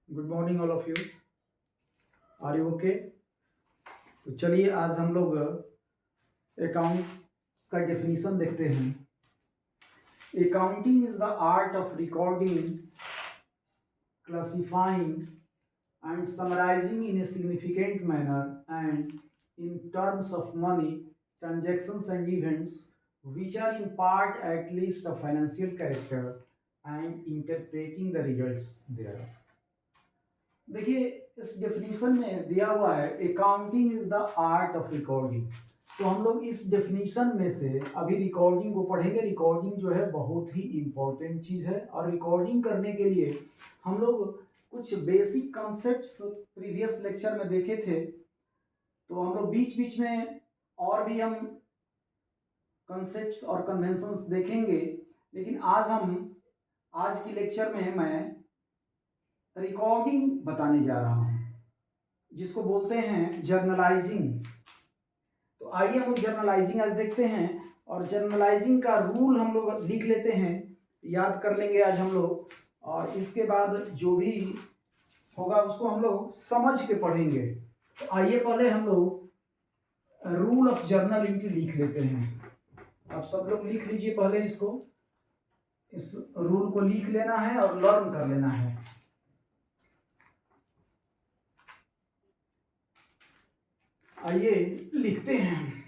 Good morning all of you. Are you okay? तो चलिए आज हम लोग अकाउंट्स का डेफिनेशन देखते हैं। Accounting is the art of recording, classifying and summarizing in a significant manner and in terms of money, transactions and events which are in part at least of financial character and interpreting the results thereof. देखिए इस definition में दिया हुआ है accounting is the art of recording. तो हम लोग इस डेफिनेशन में से अभी रिकॉर्डिंग को पढ़ेंगे। रिकॉर्डिंग जो है बहुत ही इम्पोर्टेंट चीज़ है और रिकॉर्डिंग करने के लिए हम लोग कुछ बेसिक कॉन्सेप्ट्स प्रीवियस लेक्चर में देखे थे। तो हम लोग बीच बीच में और भी हम कॉन्सेप्ट्स और कन्वेंशंस देखेंगे, लेकिन आज की लेक्चर में मैं रिकॉर्डिंग बताने जा रहा हूं जिसको बोलते हैं जर्नलाइजिंग। तो आइए हम लोग जर्नलाइजिंग आज देखते हैं और जर्नलाइजिंग का रूल हम लोग लिख लेते हैं, याद कर लेंगे आज हम लोग, और इसके बाद जो भी होगा उसको हम लोग समझ के पढ़ेंगे। तो आइए पहले हम लोग रूल ऑफ जर्नल एंट्री लिख लेते हैं। अब सब लोग लिख लीजिए पहले इसको, इस रूल को लिख लेना है और लर्न कर लेना है। आइए लिखते हैं,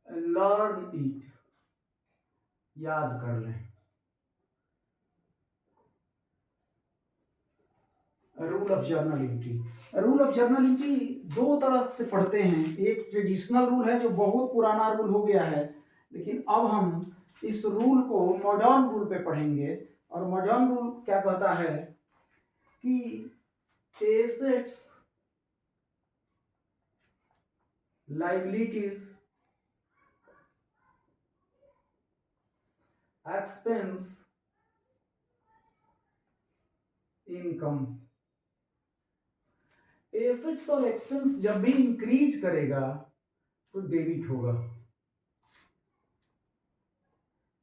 लर्न इट, याद कर लें। Rule of journal entry. Rule of journal entry दो तरह से पढ़ते हैं। एक ट्रेडिशनल रूल है जो बहुत पुराना रूल हो गया है, लेकिन अब हम इस रूल को मॉडर्न रूल पे पढ़ेंगे। और मॉडर्न रूल क्या कहता है कि assets, liabilities, expense, income. Assets और एक्सपेंस जब भी इंक्रीज करेगा तो डेबिट होगा,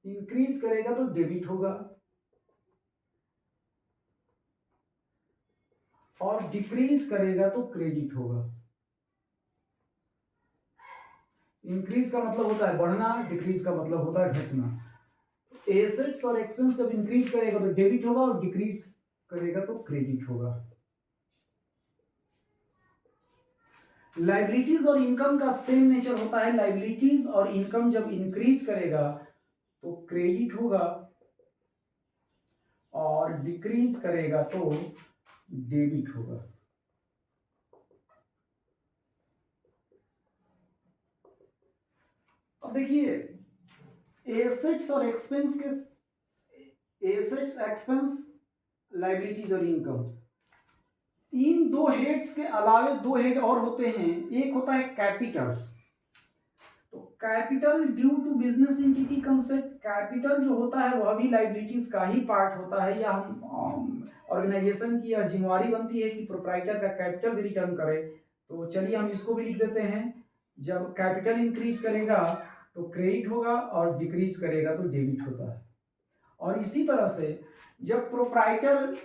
इंक्रीज करेगा तो डेबिट होगा, और डिक्रीज करेगा तो क्रेडिट होगा। इंक्रीज का मतलब होता है बढ़ना, डिक्रीज का मतलब होता है घटना। एसेट्स और एक्सपेंस जब इंक्रीज करेगा तो डेबिट होगा और डिक्रीज करेगा तो क्रेडिट होगा। लाइबिलिटीज और इनकम का सेम नेचर होता है। लाइबिलिटीज और इनकम जब इंक्रीज करेगा तो क्रेडिट होगा और डिक्रीज करेगा तो डेबिट होगा। अब देखिए एसेट्स और एक्सपेंस के, एसेट्स, एक्सपेंस, लाइबिलिटीज और इनकम, इन दो हेड्स के अलावे दो हेड और होते हैं। एक होता है कैपिटल। तो capital due to business entity concept, capital जो होता है वह भी लाइबिलिटीज का ही पार्ट होता है, या हम ऑर्गेनाइजेशन की यह जिम्मेवारी बनती है कि प्रोप्राइटर का कैपिटल भी रिटर्न करे। तो चलिए हम इसको भी लिख देते हैं। जब कैपिटल इंक्रीज करेगा तो क्रेडिट होगा और डिक्रीज करेगा तो डेबिट होता है। और इसी तरह से जब प्रोप्राइटर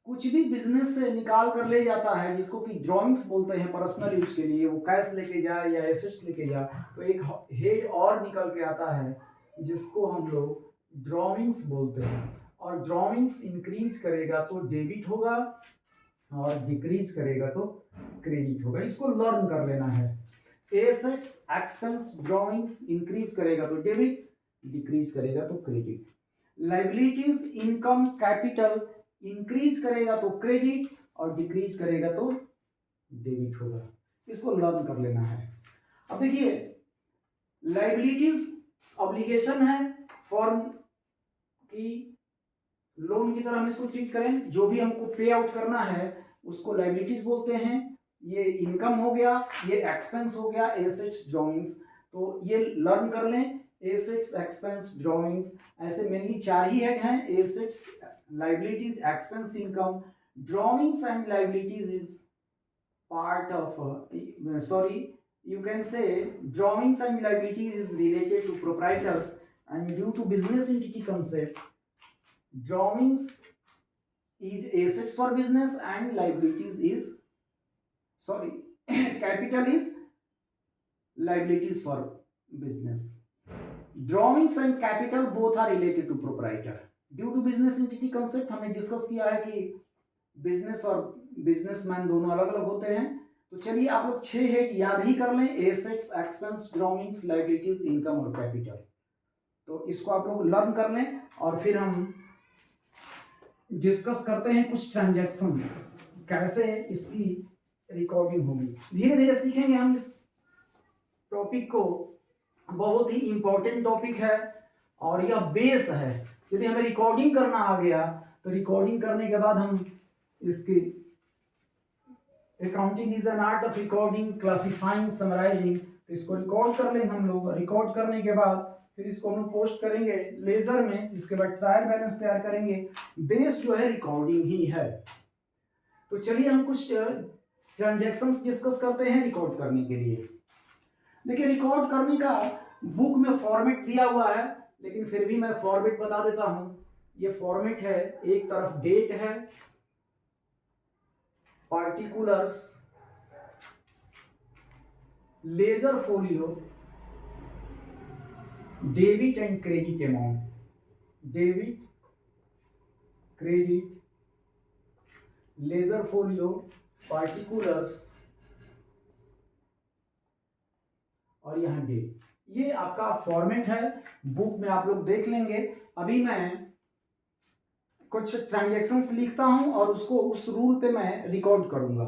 कुछ भी बिजनेस से निकाल कर ले जाता है, जिसको कि ड्रॉइंग्स बोलते हैं पर्सनल यूज के लिए, वो कैश लेके जाए या एसेट्स लेके जाए, तो एक हेड और निकल के आता है जिसको हम लोग ड्रॉइंग्स बोलते हैं। और ड्रॉइंग्स इंक्रीज करेगा तो डेबिट होगा और डिक्रीज करेगा तो क्रेडिट होगा। इसको लर्न कर लेना है। एसेट्स, एक्सपेंस, ड्रॉइंग्स इंक्रीज करेगा तो डेबिट, डिक्रीज करेगा तो credit. Liabilities, income, capital increase करेगा तो क्रेडिट और डिक्रीज करेगा तो डेबिट होगा। इसको लर्न कर लेना है। अब देखिए लाइबिलिटीज ऑब्लिगेशन है फॉर्म की, लोन की तरह हम इसको ट्रीट करें। जो भी हमको पे आउट करना है उसको लाइबिलिटीज बोलते हैं। ये इनकम हो गया, ये एक्सपेंस हो गया, एसेट्स, ड्रॉइंग्स। तो ये लर्न कर लें, एसेट्स, एक्सपेंस, ड्रॉइंग्स, ऐसे मेनली चार ही हेड हैं। Assets, liabilities, expense, income, drawings and liabilities is part of you can say drawings and liabilities is related to proprietors, and due to business entity concept drawings is assets for business and liabilities is, sorry, capital is liabilities for business. Drawings and capital both are related to proprietor. Due to business entity concept हमने discuss किया है कि business और businessman दोनों अलग अलग होते हैं. तो चलिए आप लोग 6 हेड याद ही कर लें, assets, expense, drawings, liabilities, income और कैपिटल. तो इसको आप लोग लर्न कर लें और फिर हम डिस्कस करते हैं कुछ ट्रांजैक्शंस, कैसे इसकी रिकॉर्डिंग होगी. धीरे धीरे सीखेंगे हम इस टॉपिक को. बहुत ही इंपॉर्टेंट टॉपिक है और यह बेस है. यदि हमें रिकॉर्डिंग करना आ गया तो रिकॉर्डिंग करने के बाद हम इसकी accounting is an art of recording, classifying, summarising. तो इसको रिकॉर्ड कर लेंगे हम लोग. रिकॉर्ड करने के बाद फिर इसको हम लोग पोस्ट करेंगे लेजर में. इसके बाद ट्रायल बैलेंस तैयार करेंगे. बेस जो है रिकॉर्डिंग ही है. तो चलिए हम कुछ ट्रांजैक्शंस डिस्कस करते हैं रिकॉर्ड करने के लिए. देखिए रिकॉर्ड करने का बुक में फॉर्मेट दिया हुआ है, लेकिन फिर भी मैं फॉर्मेट बता देता हूं. ये फॉर्मेट है, एक तरफ डेट है, particulars, ledger folio, debit and credit amount. Debit, credit, ledger folio, particulars और यहां डेट. ये आपका फॉर्मेट है. बुक में आप लोग देख लेंगे. अभी मैं कुछ ट्रांजैक्शंस लिखता हूं और उसको उस रूल पे मैं रिकॉर्ड करूंगा.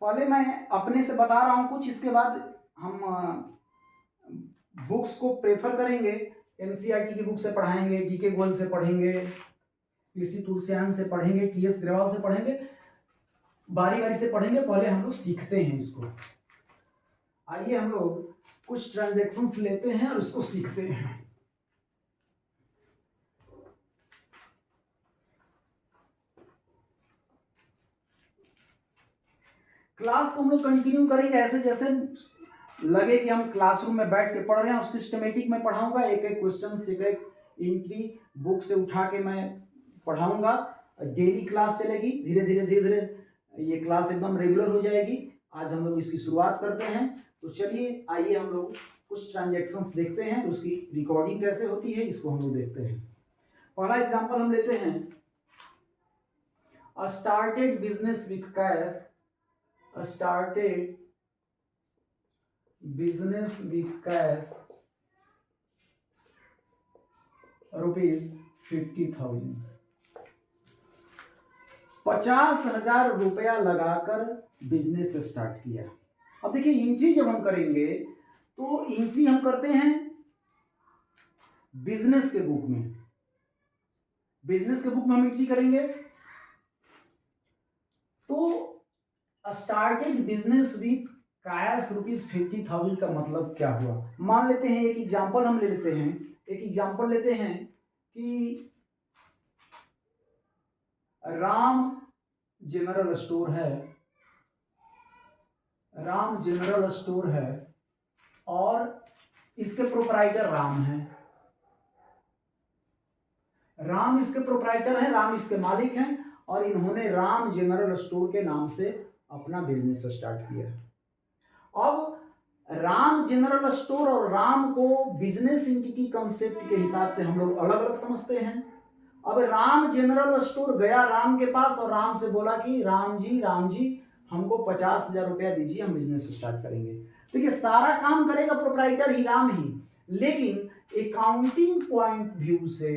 पहले मैं अपने से बता रहा हूं कुछ, इसके बाद हम बुक्स को प्रेफर करेंगे. एनसीईआरटी की बुक से पढ़ाएंगे, डीके गोयल से पढ़ेंगे, पीसी तुलसियान से पढ़ेंगे, टीएस ग्रेवाल से पढ़ेंगे. बारी बारी से पढ़ेंगे. पहले हम लोग सीखते हैं इसको. आइए हम लोग कुछ ट्रांजैक्शंस लेते हैं और उसको सीखते हैं. क्लास को हम लोग कंटिन्यू करेंगे ऐसे जैसे लगे कि हम क्लासरूम में बैठ के पढ़ रहे हैं. और सिस्टमेटिक में पढ़ाऊंगा. एक एक क्वेश्चन, एक एक एंट्री बुक से उठा के मैं पढ़ाऊंगा. डेली क्लास चलेगी. धीरे धीरे धीरे धीरे ये क्लास एकदम रेगुलर हो जाएगी. आज हम लोग इसकी शुरुआत करते हैं. तो चलिए आइए हम लोग कुछ ट्रांजैक्शंस देखते हैं, उसकी रिकॉर्डिंग कैसे होती है इसको हम लोग देखते हैं. पहला एग्जांपल हम लेते हैं. A started business with cash, a started business with cash ₹50,000. 50,000 रुपया लगाकर बिजनेस स्टार्ट किया. अब देखिए एंट्री जब हम करेंगे तो एंट्री हम करते हैं बिजनेस के बुक में. बिजनेस के बुक में हम एंट्री करेंगे. तो स्टार्टेड बिजनेस विथ कैश ₹50,000 का मतलब क्या हुआ. मान लेते हैं एक एग्जांपल हम ले लेते हैं. एक एग्जांपल लेते हैं कि राम जनरल स्टोर है. राम जनरल स्टोर है और इसके प्रोप्राइटर राम है. राम इसके प्रोप्राइटर है, राम इसके मालिक हैं और इन्होंने राम जनरल स्टोर के नाम से अपना बिजनेस स्टार्ट किया. अब राम जनरल स्टोर और राम को बिजनेस एंटिटी कंसेप्ट के हिसाब से हम लोग अलग अलग समझते हैं. अब राम जनरल स्टोर गया राम के पास और राम से बोला कि राम जी हमको 50,000 रुपया दीजिए, हम बिजनेस स्टार्ट करेंगे. तो ये सारा काम करेगा प्रोप्राइटर ही, राम ही. लेकिन अकाउंटिंग पॉइंट व्यू से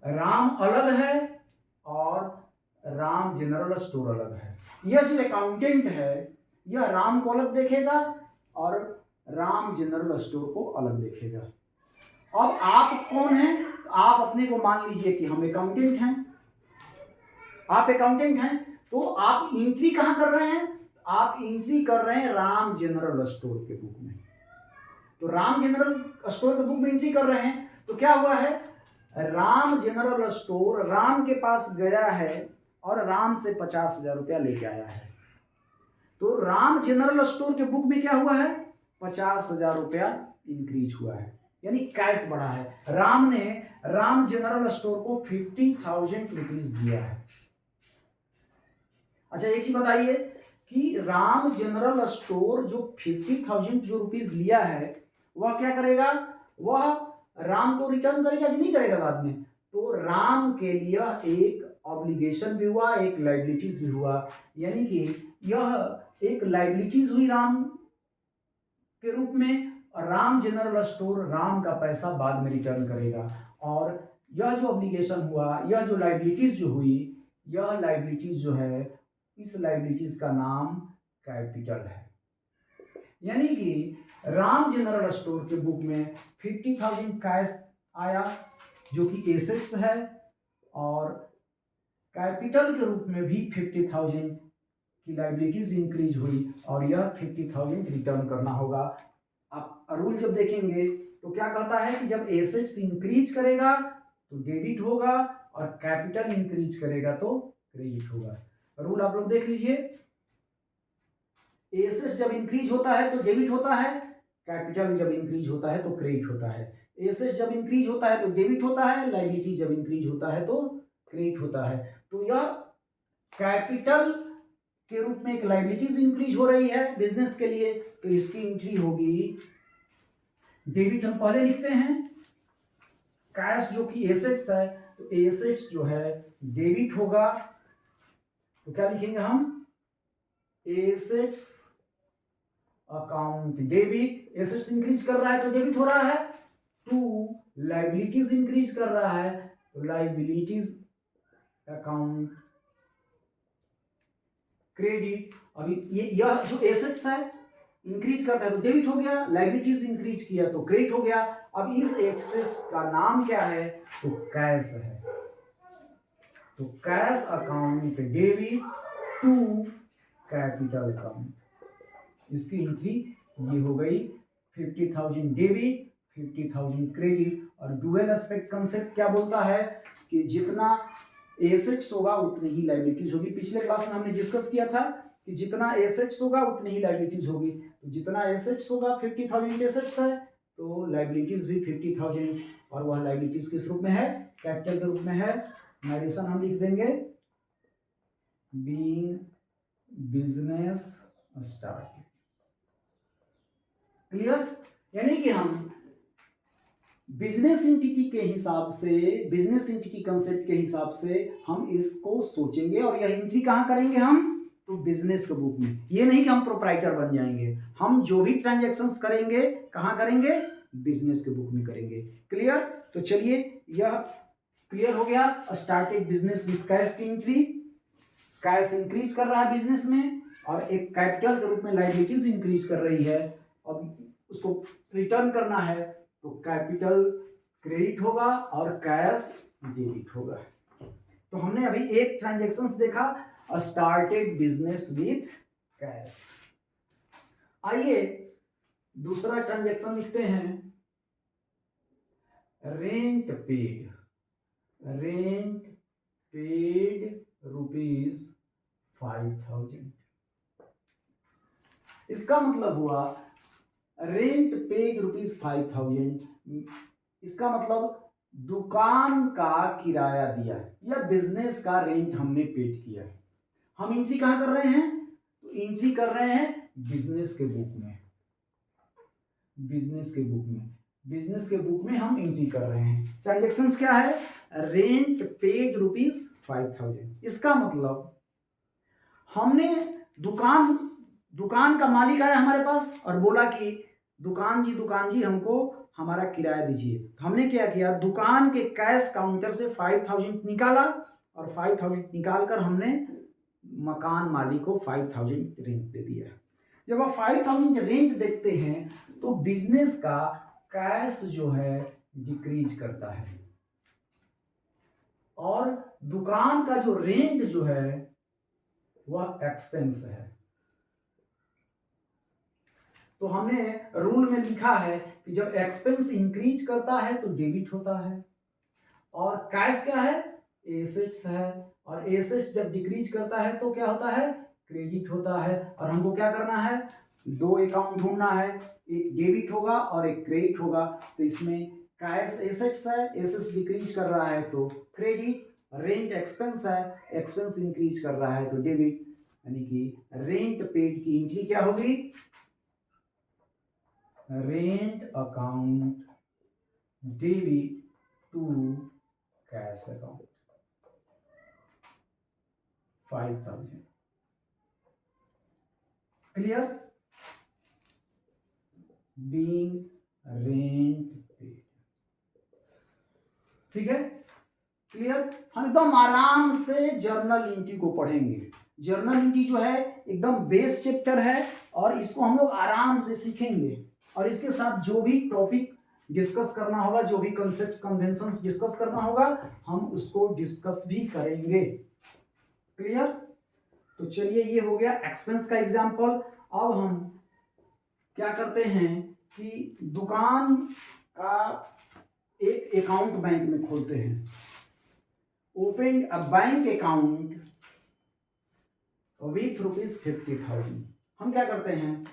राम अलग है और राम जनरल स्टोर अलग है. यह जो अकाउंटेंट है यह राम को अलग देखेगा और राम जनरल स्टोर को अलग देखेगा. अब आप कौन हैं? आप अपने को मान लीजिए कि हम अकाउंटेंट हैं. आप अकाउंटेंट हैं तो आप एंट्री कहां कर रहे हैं? आप एंट्री कर रहे हैं राम जनरल स्टोर के बुक में. तो राम जनरल स्टोर के बुक में एंट्री कर रहे हैं. तो क्या हुआ है, राम जनरल स्टोर राम के पास गया है और राम से 50,000 रुपया लेके आया है. तो राम जनरल स्टोर के बुक में क्या हुआ है, 50,000 रुपया इंक्रीज हुआ है. यानी कैश बढ़ा है। राम जनरल स्टोर को 50,000 रुपीज दिया है। अच्छा एक चीज बताइए कि राम जनरल स्टोर जो 50,000 जो रुपीज लिया है वह क्या करेगा, वह राम को रिटर्न करेगा कि नहीं करेगा बाद में? तो राम के लिए एक ऑब्लिगेशन भी हुआ, एक लाइबिलिटीज भी हुआ, यानी कि यह एक लाइबिलिटीज हुई राम के रूप में, और राम जनरल स्टोर राम का पैसा बाद में रिटर्न करेगा। और यह जो ऑब्लिगेशन हुआ, यह जो लाइबिलिटीज जो हुई, यह लाइबिलिटीज जो है, इस लाइबिलिटीज का नाम कैपिटल है। यानी कि राम जनरल स्टोर के बुक में 50,000 कैश आया जो कि एसेट्स है, और कैपिटल के रूप में भी 50,000 की लाइबिलिटीज इंक्रीज हुई, और यह 50,000 रिटर्न करना होगा। आप रूल जब देखेंगे तो क्या कहता है कि जब एसेट्स इंक्रीज करेगा तो डेबिट होगा, और कैपिटल इंक्रीज करेगा तो क्रेडिट होगा। रूल आप लोग देख लीजिए, एसेट्स जब इंक्रीज होता है तो डेबिट होता है, कैपिटल जब इंक्रीज होता है तो क्रेडिट होता है। एसेट्स जब इंक्रीज होता है तो डेबिट होता है, लायबिलिटी जब इंक्रीज होता है तो क्रेडिट होता है। तो यह कैपिटल के रूप में एक लायबिलिटीज इंक्रीज हो रही है बिजनेस के लिए, तो इसकी एंट्री होगी डेबिट। हम पहले लिखते हैं कैश जो कि एसेट्स है, तो एसेट्स जो है डेबिट होगा, तो क्या लिखेंगे हम, assets account debit. Assets increase कर रहा है तो डेबिट हो रहा है। टू लाइबिलिटीज इंक्रीज कर रहा है तो लाइबिलिटीज अकाउंट क्रेडिट। अभी यह जो एसेट्स है इंक्रीज करता है तो डेबिट हो गया, लाइबिलिटीज इंक्रीज किया तो क्रेडिट हो गया। अब इस एसेट्स का नाम क्या है, तो कैश है। तो cash account debit to capital account, इसकी एंट्री ये हो गई 50,000 डेबिट 50,000 क्रेडिट। और डुअल एस्पेक्ट कंसेप्ट क्या बोलता है कि जितना एसेट्स होगा उतनी ही लायबिलिटीज होगी। पिछले क्लास में हमने डिस्कस किया था कि जितना एसेट्स होगा उतनी ही लायबिलिटीज होगी। तो जितना एसेट्स होगा 50,000 एसेट्स है तो लायबिलिटीज भी 50,000, और वह लायबिलिटीज किस रूप में है, कैपिटल के रूप में है। नरेशन हम लिख देंगे बीइंग बिजनेस स्टार्ट। क्लियर? यानी कि हम बिजनेस एंटिटी के हिसाब से, बिजनेस एंटिटी कंसेप्ट के हिसाब से हम इसको सोचेंगे, और यह एंट्री कहां करेंगे हम, तो बिजनेस के बुक में। ये नहीं कि हम प्रोप्राइटर बन जाएंगे, हम जो भी ट्रांजैक्शंस करेंगे कहां करेंगे, बिजनेस के बुक में करेंगे। क्लियर? तो चलिए यह क्लियर हो गया। स्टार्टेड बिजनेस विद कैश की एंट्री, कैश इंक्रीज कर रहा है बिजनेस में, और एक कैपिटल के रूप में लायबिलिटीज इंक्रीज कर रही है, अब उसको रिटर्न करना है तो कैपिटल क्रेडिट होगा और कैश डेबिट होगा। तो हमने अभी एक ट्रांजैक्शंस देखा, स्टार्टेड बिजनेस विथ कैश। आइए दूसरा ट्रांजैक्शन लिखते हैं, रेंट पेड ₹5,000। इसका मतलब हुआ रेंट पेड ₹5,000, इसका मतलब दुकान का किराया दिया या बिजनेस का रेंट हमने पेड किया। हम एंट्री कहां कर रहे हैं, तो एंट्री कर रहे हैं बिजनेस के बुक में, बिजनेस के बुक में, बिजनेस के बुक में हम एंट्री कर रहे हैं। ट्रांजैक्शंस क्या है, रेंट पेड ₹5,000। इसका मतलब हमने दुकान का मालिक आया हमारे पास और बोला कि दुकान जी हमको हमारा किराया दीजिए। तो हमने क्या किया, दुकान के कैश काउंटर से 5,000 निकाला, और 5,000 निकालकर हमने मकान मालिक को 5,000 रेंट दे दिया। जब आप 5,000 रेंट देखते हैं तो बिजनेस का कैश जो है डिक्रीज करता है, और दुकान का जो रेंट जो है वह एक्सपेंस है। तो हमने रूल में लिखा है कि जब एक्सपेंस इंक्रीज करता है तो डेबिट होता है, और कैश क्या है, एसेट्स है, और एसेट्स जब डिक्रीज करता है तो क्या होता है, क्रेडिट होता है। और हमको क्या करना है, दो अकाउंट ढूंढना है, एक डेबिट होगा और एक क्रेडिट होगा। तो इसमें कैश एसेट्स है, एसेट्स डिक्रीज कर रहा है तो क्रेडिट, रेंट एक्सपेंस है, एक्सपेंस इंक्रीज कर रहा है तो डेबिट, यानी कि रेंट पेड की एंट्री क्या होगी, rent account debit to cash account 5000। Clear, being rent paid. ठीक है, क्लियर। हम एकदम आराम से जर्नल एंट्री को पढ़ेंगे। जर्नल एंट्री जो है एकदम बेस चैप्टर है और इसको हम लोग आराम से सीखेंगे और इसके साथ जो भी टॉपिक डिस्कस करना होगा, जो भी कंसेप्ट कन्वेंशंस डिस्कस करना होगा, हम उसको डिस्कस भी करेंगे। क्लियर। तो चलिए, ये हो गया एक्सपेंस का एग्जांपल। अब हम क्या करते हैं कि दुकान का एक अकाउंट बैंक में खोलते हैं। Open a bank account with ₹50,000। हम क्या करते हैं,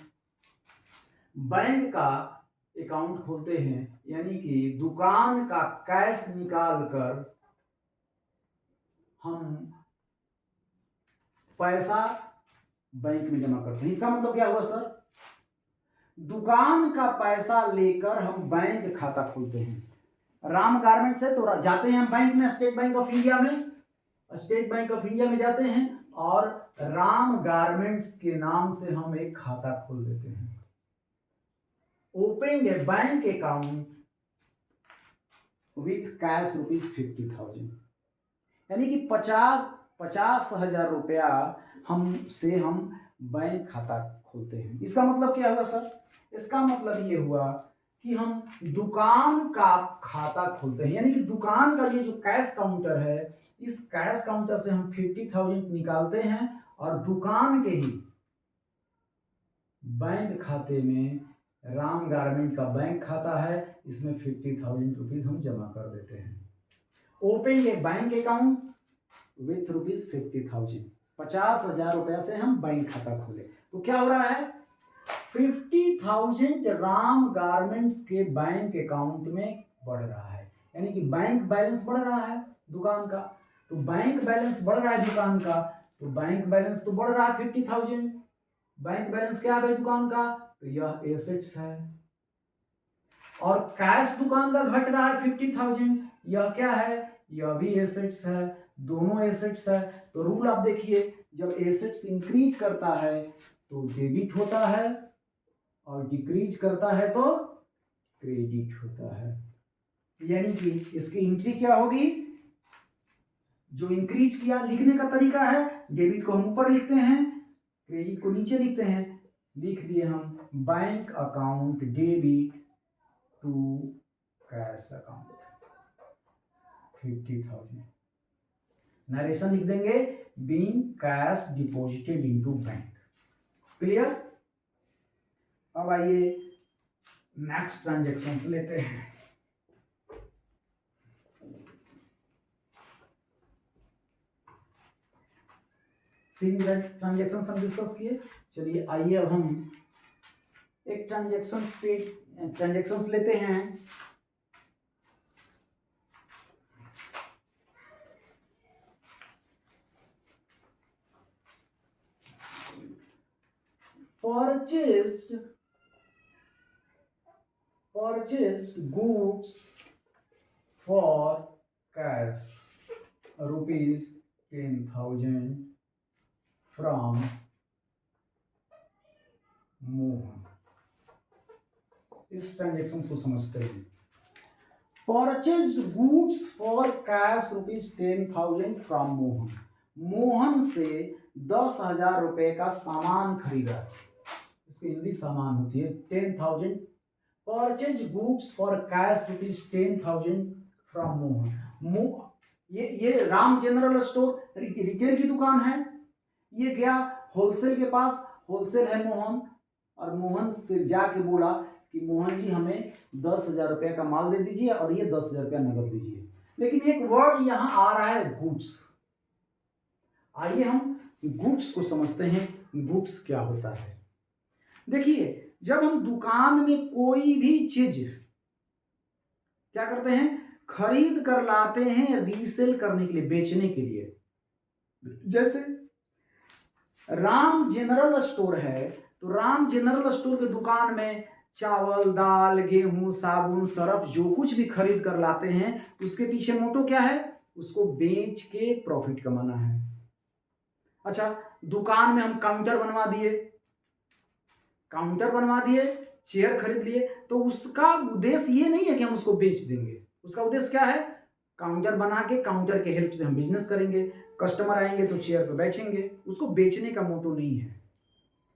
बैंक का अकाउंट खोलते हैं, यानी कि दुकान का कैश निकाल कर हम पैसा बैंक में जमा करते हैं। इसका मतलब क्या हुआ सर, दुकान का पैसा लेकर हम बैंक खाता खोलते हैं। राम गारमेंट से तो जाते हैं हम बैंक में, स्टेट बैंक ऑफ इंडिया में, स्टेट बैंक ऑफ इंडिया में जाते हैं और राम गारमेंट्स के नाम से हम एक खाता खोल देते हैं। Open A bank account with cash ₹50,000, यानी कि 50,000 रुपया हम बैंक खाता खोलते हैं। इसका मतलब क्या हुआ सर, इसका मतलब ये हुआ कि हम दुकान का खाता खोलते हैं, यानी कि दुकान का ये जो कैश काउंटर है, इस कैश काउंटर से हम 50,000 निकालते हैं और दुकान के ही बैंक खाते में, राम गारमेंट का बैंक खाता है, इसमें 50,000 रुपीज हम जमा कर देते हैं। Open A bank account with ₹50,000, 50,000 रुपया से हम बैंक खाता खोले। तो क्या हो रहा है, 50,000 राम गारमेंट्स के बैंक अकाउंट में बढ़ रहा है, यानी कि बैंक बैलेंस बढ़ रहा है दुकान का। तो बैंक बैलेंस बढ़ रहा है दुकान का, तो बैंक बैलेंस तो बढ़ रहा है 50,000। बैंक बैलेंस क्या है दुकान का, तो यह एसेट्स है। और कैश दुकान का घट रहा है 50,000, यह क्या है, यह भी एसेट्स है, दोनों एसेट्स है। तो रूल आप देखिए, जब एसेट्स इंक्रीज करता है तो डेबिट होता है और डिक्रीज करता है तो क्रेडिट होता है। यानी कि इसकी एंट्री क्या होगी, जो इंक्रीज किया, लिखने का तरीका है, डेबिट को हम ऊपर लिखते हैं, क्रेडिट को नीचे लिखते हैं। लिख दिए हम bank account debit to cash account 50,000। Narration लिख देंगे, being cash deposited into bank. Clear. अब आइए नेक्स्ट ट्रांजैक्शन लेते हैं। तीन ट्रांजैक्शन हम डिस्कस किए। चलिए आइए अब हम एक ट्रांजैक्शन लेते हैं। purchased goods for cash ₹10,000 from Mohan. इस ट्रांजेक्शन को समझते हैं। Purchased goods for cash ₹10,000 from Mohan. Mohan से 10,000 रुपए का सामान खरीदा, इसकी हिंदी सामान होती है 10,000। Purchase goods for cash ₹10,000 from Mohan. ये राम जनरल स्टोर रिटेल की दुकान है, ये गया होलसेल के पास, होलसेल है मोहन, और मोहन से जाके बोला कि मोहन जी हमें 10,000 रुपये का माल दे दीजिए और ये 10,000 रुपया नगद दीजिए। लेकिन एक वर्ड यहां आ रहा है गुड्स। आइए हम गुड्स को समझते हैं, गुड्स क्या होता है। देखिए जब हम दुकान में कोई भी चीज क्या करते हैं, खरीद कर लाते हैं रीसेल करने के लिए, बेचने के लिए, जैसे राम जनरल स्टोर है तो राम जनरल स्टोर की दुकान में चावल दाल गेहूं साबुन सरफ जो कुछ भी खरीद कर लाते हैं उसके पीछे मोटो क्या है, उसको बेच के प्रॉफिट कमाना है। अच्छा दुकान में हम काउंटर बनवा दिए, चेयर खरीद लिए, तो उसका उद्देश्य ये नहीं है कि हम उसको बेच देंगे, उसका उद्देश्य क्या है, काउंटर बना के काउंटर के हेल्प से हम बिजनेस करेंगे, कस्टमर आएंगे तो चेयर पर बैठेंगे, उसको बेचने का मोटो नहीं है।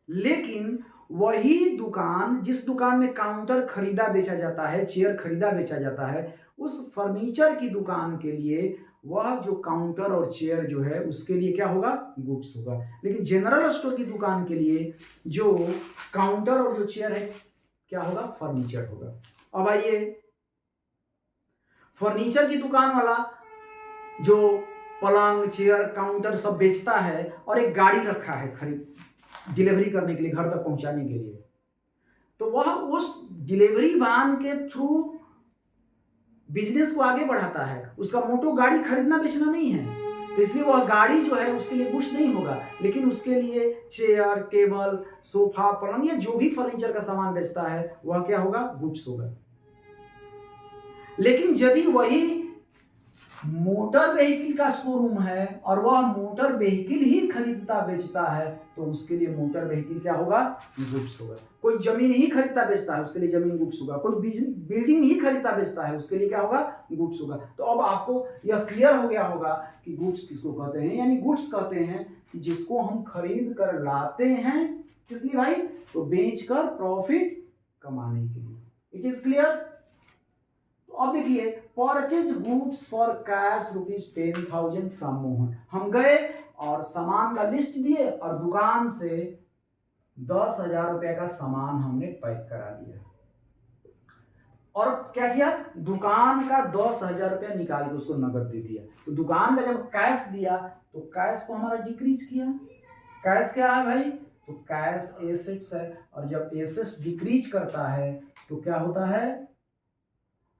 लेकिन वही दुकान, जिस दुकान में काउंटर खरीदा बेचा जाता है, चेयर खरीदा बेचा जाता है, उस फर्नीचर की दुकान के लिए वह जो काउंटर और चेयर जो है उसके लिए क्या होगा, गुड्स होगा। लेकिन जनरल स्टोर की दुकान के लिए जो काउंटर और जो चेयर है क्या होगा, फर्नीचर होगा। अब आइए, फर्नीचर की दुकान वाला जो पलंग चेयर काउंटर सब बेचता है और एक गाड़ी रखा है खरीद डिलीवरी करने के लिए, घर तक पहुंचाने के लिए, तो वह उस डिलीवरी वाहन के थ्रू बिजनेस को आगे बढ़ाता है, उसका मोटो गाड़ी खरीदना बेचना नहीं है, तो इसलिए वह गाड़ी जो है उसके लिए गुड्स नहीं होगा, लेकिन उसके लिए चेयर टेबल सोफा पलंग या जो भी फर्नीचर का सामान बेचता है वह क्या होगा, गुड्स होगा। लेकिन यदि वही मोटर व्हीकल का शोरूम है और वह मोटर व्हीकल ही खरीदता बेचता है तो उसके लिए मोटर व्हीकल क्या होगा, गुड्स होगा। कोई जमीन ही खरीदता बेचता है उसके लिए जमीन गुड्स होगा, कोई बिल्डिंग ही खरीदता बेचता है उसके लिए क्या होगा, गुड्स होगा। तो अब आपको यह क्लियर हो गया होगा कि गुड्स किसको कहते हैं, यानी गुड्स कहते हैं जिसको हम खरीद कर लाते हैं, किस लिए भाई, तो बेचकर प्रॉफिट कमाने के लिए। It is clear. अब देखिए, purchase goods for cash ₹10,000 from Mohan, हम गए और सामान का लिस्ट दिए और दुकान से 10,000 रुपए का सामान हमने पैक करा दिया और क्या किया, दुकान का 10,000 रुपया निकाल के उसको नगद दे दिया। तो दुकान का जब कैश दिया तो कैश को हमारा डिक्रीज किया। कैश क्या है भाई, तो कैश एसेट्स है, और जब एसेट्स डिक्रीज करता है तो क्या होता है,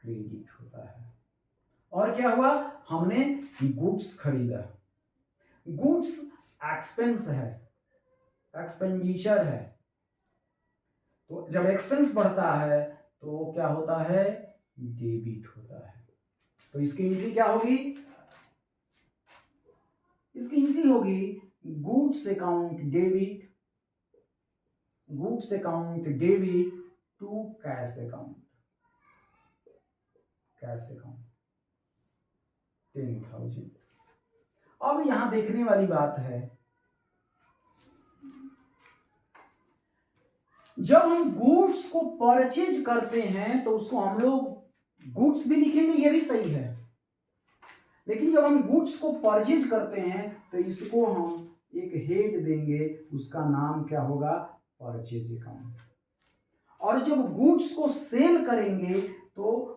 क्रेडिट होता है। और क्या हुआ, हमने गुड्स खरीदा, गुड्स एक्सपेंस है, एक्सपेंडिचर है, तो जब एक्सपेंस बढ़ता है तो क्या होता है, डेबिट होता है। तो इसकी एंट्री क्या होगी, इसकी एंट्री होगी goods account debit, goods account debit to cash account, cash account 10,000। अब यहां देखने वाली बात है, जब हम गुड्स को परचेज करते हैं तो उसको हम लोग गुड्स भी लिखेंगे, ये भी सही है, लेकिन जब हम गुड्स को परचेज करते हैं तो इसको हम एक हेड देंगे, उसका नाम क्या होगा, परचेज अकाउंट। और जब गुड्स को सेल करेंगे तो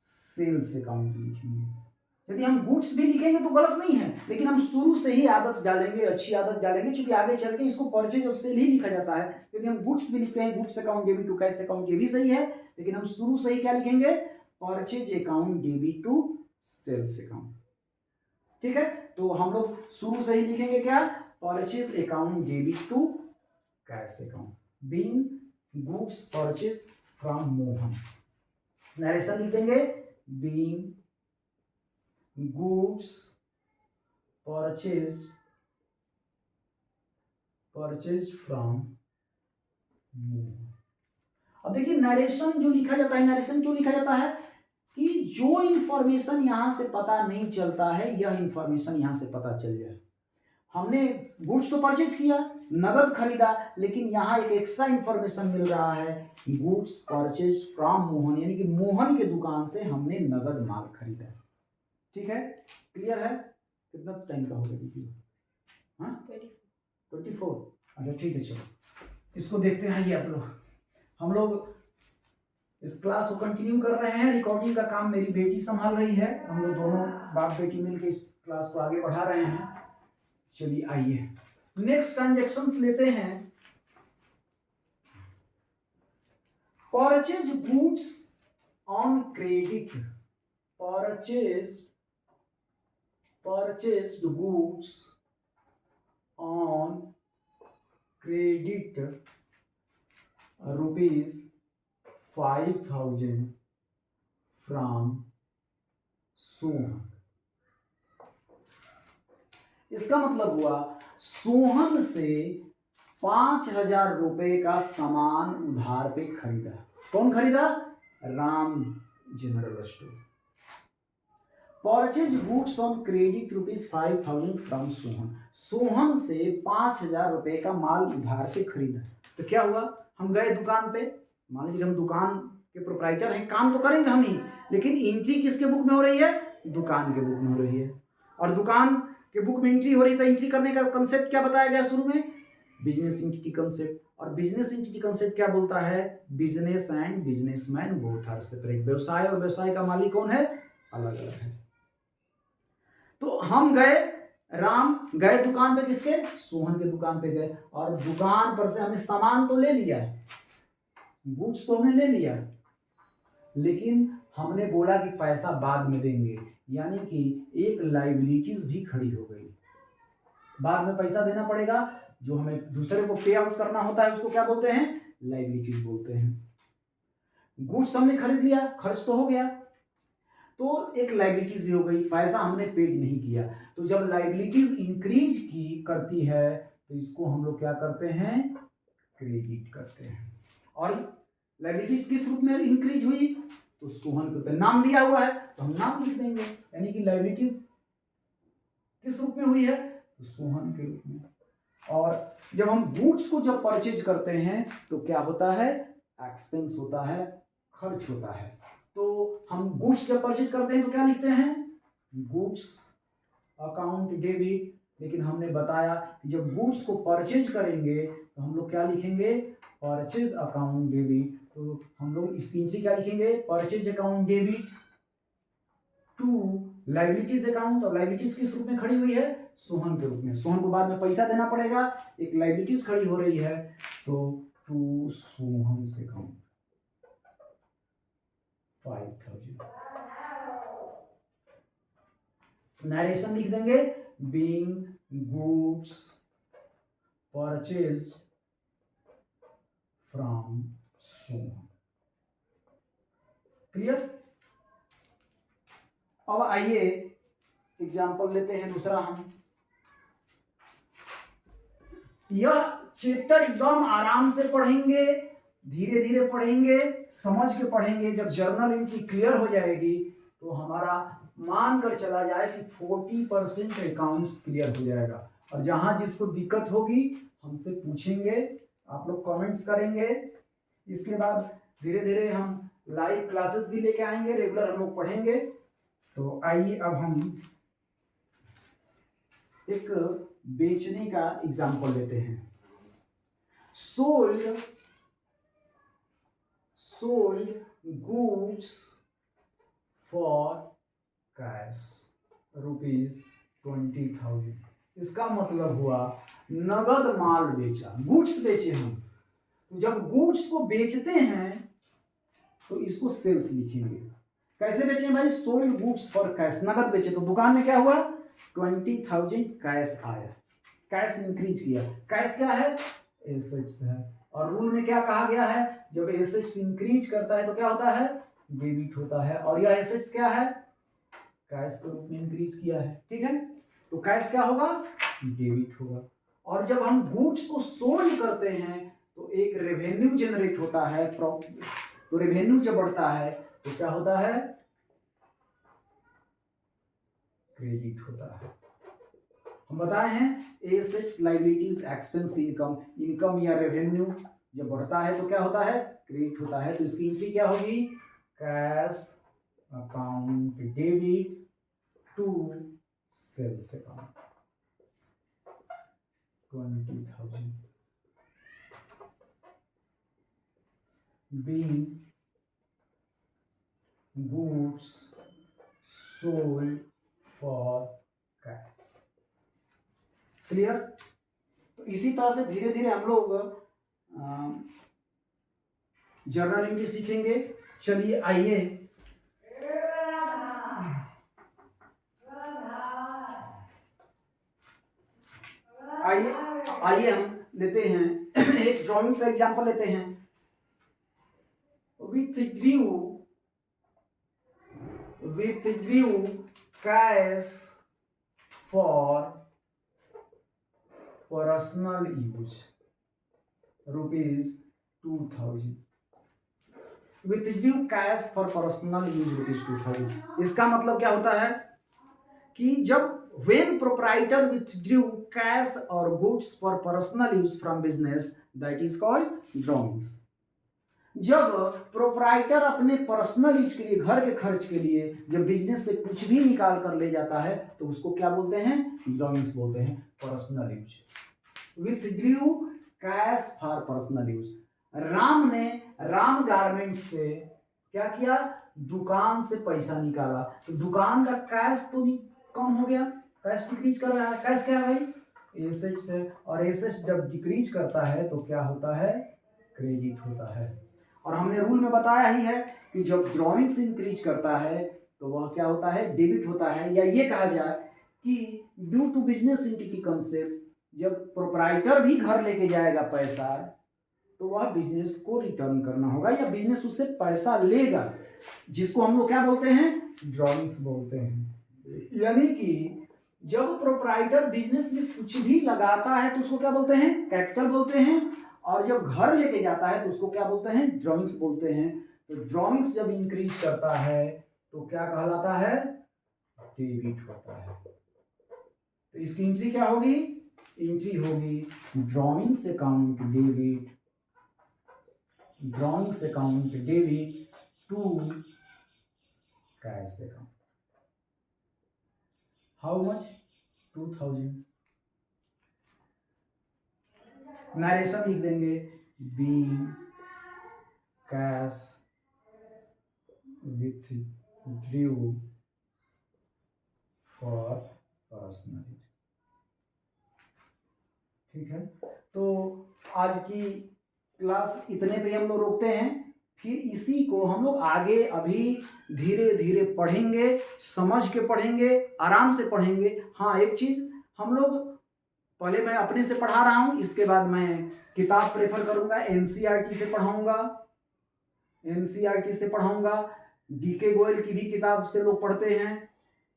सेल्स अकाउंट लिखेंगे। यदि हम गुड्स भी लिखेंगे तो गलत नहीं है, लेकिन हम शुरू से ही आदत डालेंगे, अच्छी आदत डालेंगे, क्योंकि आगे चल के इसको परचेज और सेल ही लिखा जाता है। यदि हम गुड्स भी लिखते हैं, goods account debit to cash account, ये भी सही है, लेकिन हम शुरू से ही क्या लिखेंगे, purchase account debit to sales account. ठीक है, तो हम लोग शुरू से ही लिखेंगे क्या, purchase account debit to cash account, being goods purchase from Mohan. Narration लिखेंगे, being goods purchase from Mohan. अब देखिए, नरेशन जो लिखा जाता है, नरेशन क्यों लिखा जाता है, कि जो इंफॉर्मेशन यहां से पता नहीं चलता है यह इंफॉर्मेशन यहां से पता चल जाए। हमने गुड्स तो परचेज किया, नगद खरीदा, लेकिन यहां एक एक्स्ट्रा इंफॉर्मेशन मिल रहा है, गुड्स परचेज फ्रॉम मोहन, यानी कि मोहन के दुकान से हमने नगद माल खरीदा। ठीक है, क्लियर है। कितना टाइम का हो गया दीदी, हाँ 24। अच्छा ठीक है, चलो इसको देखते हैं। ये आप लोग, हम लोग इस क्लास को कंटिन्यू कर रहे हैं, रिकॉर्डिंग का काम मेरी बेटी संभाल रही है, हम लोग दोनों बाप बेटी मिलकर इस क्लास को आगे बढ़ा रहे हैं। चलिए आइए नेक्स्ट ट्रांजैक्शंस लेते हैं। Purchase goods on credit, purchased goods on credit rupees 5,000 from Sohan. इसका मतलब हुआ सोहन से 5,000 रुपए का सामान उधार पे खरीदा। कौन खरीदा? Ram general store. Purchase goods on credit rupees 5,000 from Sohan, Sohan से 5,000 रुपए का माल उधार पे खरीदा। तो क्या हुआ, हम गए दुकान पे, मान लीजिए हम दुकान के प्रोप्राइटर हैं, काम तो करेंगे हम ही, लेकिन एंट्री किसके बुक में हो रही है? दुकान के बुक में हो रही है। और दुकान के बुक में एंट्री हो रही है, तो एंट्री करने का कंसेप्ट क्या बताया गया शुरू में? Business entity concept. और बिजनेस एंटिटी कंसेप्ट क्या बोलता है? Business and businessman both are separate. व्यवसाय और व्यवसाय का मालिक कौन है? अलग अलग है। तो हम गए, राम गए दुकान पे, किसके? सोहन के दुकान पे गए, और दुकान पर से हमने सामान तो ले लिया, गुड्स तो हमने ले लिया, लेकिन हमने बोला कि पैसा बाद में देंगे, यानी कि एक लायबिलिटीज भी खड़ी हो गई। बाद में पैसा देना पड़ेगा, जो हमें दूसरे को पे आउट करना होता है, उसको क्या बोलते हैं? लायबिलिटीज बोलते हैं। गुड्स हमने खरीद लिया, खर्च तो हो गया, तो एक लायबिलिटीज भी हो गई, पैसा हमने पेड नहीं किया। तो जब लायबिलिटीज इंक्रीज की करती है, तो इसको हम लोग क्या करते हैं? क्रेडिट करते हैं। और लायबिलिटीज किस रूप में इंक्रीज हुई? तो सोहन के नाम दिया हुआ है, तो हम नाम लिख देंगे, यानी कि लायबिलिटीज किस रूप में हुई है? तो सोहन के रूप में। और जब हम गुड्स को जब परचेज करते हैं, तो क्या होता है? एक्सपेंस होता है, खर्च होता है। तो हम गुड्स जब परचेज करते हैं तो क्या लिखते हैं? Goods account debit. लेकिन हमने बताया कि जब गुड्स को परचेज करेंगे तो हम लोग क्या लिखेंगे? Purchase account debit. तो हम लोग इसकी एंट्री क्या लिखेंगे? Purchase account debit to liabilities account. और लायबिलिटीज किस रूप में खड़ी हुई है? सोहन के रूप में। सोहन को बाद में पैसा देना पड़ेगा, एक लायबिलिटीज खड़ी हो रही है, तो टू सोहन अकाउंट 5,000। नरेशन लिख देंगे, being goods purchase from Sohan. Clear? अब आइए एग्जाम्पल लेते हैं दूसरा हम। यह चैप्टर एकदम आराम से पढ़ेंगे, धीरे धीरे पढ़ेंगे, समझ के पढ़ेंगे। जब जर्नल एंट्री क्लियर हो जाएगी तो हमारा मान कर चला जाए कि 40% अकाउंट्स क्लियर हो जाएगा। और जहां जिसको दिक्कत होगी हमसे पूछेंगे, आप लोग कमेंट्स करेंगे। इसके बाद धीरे धीरे हम लाइव क्लासेस भी लेके आएंगे, रेगुलर हम लोग पढ़ेंगे। तो आइए अब हम एक बेचने का एग्जाम्पल लेते हैं। Sold goods for cash rupees 20,000। इसका मतलब हुआ नगद माल बेचा, गुड्स बेचे हम। तो जब गुड्स को बेचते हैं तो इसको सेल्स लिखेंगे। कैसे बेचे भाई? सोल्ड गुड्स फॉर कैश, नगद बेचे। तो दुकान में क्या हुआ? 20,000 कैश आया, कैश इंक्रीज किया। कैश क्या है? एसेट्स है। और रूल में क्या कहा गया है? जब एसेट्स इंक्रीज करता है तो क्या होता है? डेबिट होता है। और यह एसेट्स क्या है? कैश के रूप में इंक्रीज किया है। ठीक है, तो कैश क्या होगा? डेबिट होगा। और जब हम गुड्स को सोल्ड करते हैं तो एक रेवेन्यू जनरेट होता है, तो रेवेन्यू जब बढ़ता है तो क्या होता है? क्रेडिट होता है। हम बताए हैं assets, liabilities, expense, income. Income या रेवेन्यू जब बढ़ता है तो क्या होता है? क्रेडिट होता है। तो इसकी एंट्री क्या होगी? Cash account debit to sales account 20,000 being goods sold for cash। Clear? तो इसी तरह से धीरे धीरे हम लोग जर्नल एंट्री सीखेंगे। चलिए आइए आइए आइए हम लेते हैं एक ड्राइंग से एग्जांपल लेते हैं। withdrew cash for personal use ₹2000। withdrew cash for personal use ₹2000। इसका मतलब क्या होता है कि जब when proprietor withdrew cash or goods for personal use from business, that is called drawings। जब प्रोप्राइटर अपने पर्सनल यूज के लिए, घर के खर्च के लिए जब बिजनेस से कुछ भी निकाल कर ले जाता है तो उसको क्या बोलते हैं? ड्रॉइंग्स बोलते हैं, personal use. Withdrew cash for personal use. Ram ने राम गारमेंट्स से क्या किया? दुकान से पैसा निकाला, तो दुकान का कैश तो कम हो गया, कैश डिक्रीज कर रहा है। कैश क्या है भाई? एसेट्स है, और एसेट्स जब डिक्रीज करता है तो क्या होता है? क्रेडिट होता है। और हमने रूल में बताया ही है कि जब ड्राइंग्स इंक्रीज करता है तो वह क्या होता है? डेबिट होता है। या ये कहा जाए कि due to business entity concept, जब प्रोप्राइटर भी घर लेके जाएगा पैसा तो वह बिजनेस को रिटर्न करना होगा या बिजनेस उससे पैसा लेगा, जिसको हम लोग क्या बोलते हैं? ड्राइंग्स बोलते हैं। यानी कि जब प्रोप्राइटर बिजनेस में कुछ भी लगाता है तो उसको क्या बोलते हैं? कैपिटल बोलते हैं। और जब घर लेके जाता है तो उसको क्या बोलते हैं? ड्राइंग्स बोलते हैं। तो ड्राइंग्स जब इंक्रीज करता है तो क्या कहलाता है? डेबिट होता है। तो इसकी एंट्री क्या होगी? एंट्री होगी drawings account debit, drawings account debit to cash account. How much? 2000। Narration लिख देंगे, being cash withdrew for personal. ठीक है, तो आज की क्लास इतने पे हम लोग रोकते हैं। फिर इसी को हम लोग आगे अभी धीरे धीरे पढ़ेंगे, समझ के पढ़ेंगे, आराम से पढ़ेंगे। हाँ, एक चीज हम लोग पहले मैं अपने से पढ़ा रहा हूं, इसके बाद मैं किताब प्रेफर करूंगा, एनसीईआरटी से पढ़ाऊंगा, एनसीईआरटी से पढ़ाऊंगा। डीके गोयल की भी किताब से लोग पढ़ते हैं,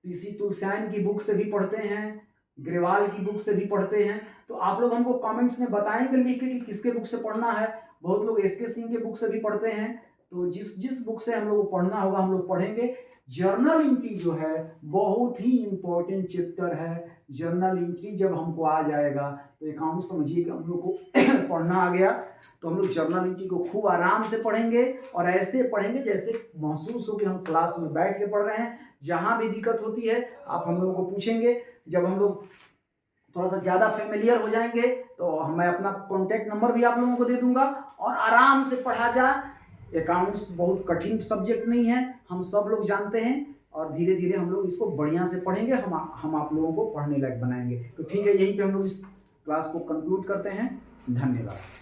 पीसी तुलसियान की बुक से भी पढ़ते हैं, ग्रेवाल की बुक से भी पढ़ते हैं। तो आप लोग हमको कमेंट्स में बताएंगे लिख के कि किसके बुक से पढ़ना है। बहुत लोग एसके सिंह के बुक से भी पढ़ते हैं। तो जिस बुक से हम लोग को पढ़ना होगा हम लोग पढ़ेंगे। जर्नल एंट्री जो है बहुत ही इंपॉर्टेंट चैप्टर है। जर्नल एंट्री जब हमको आ जाएगा तो अकाउंट समझिए कि हम लोग को पढ़ना आ गया, तो हम लोग जर्नल एंट्री को खूब आराम से पढ़ेंगे और ऐसे पढ़ेंगे जैसे महसूस हो कि हम क्लास में बैठ के पढ़ रहे हैं। जहाँ भी दिक्कत होती है आप हम लोगों को पूछेंगे। जब हम लोग थोड़ा सा ज़्यादा फेमिलियर हो जाएंगे तो मैं अपना कॉन्टैक्ट नंबर भी आप लोगों को दे दूंगा और आराम से पढ़ा जाए। अकाउंट्स बहुत कठिन सब्जेक्ट नहीं है, हम सब लोग जानते हैं और धीरे धीरे हम लोग इसको बढ़िया से पढ़ेंगे। हम आप लोगों को पढ़ने लायक बनाएंगे। तो ठीक है, यहीं पे हम लोग इस क्लास को कंक्लूड करते हैं। धन्यवाद।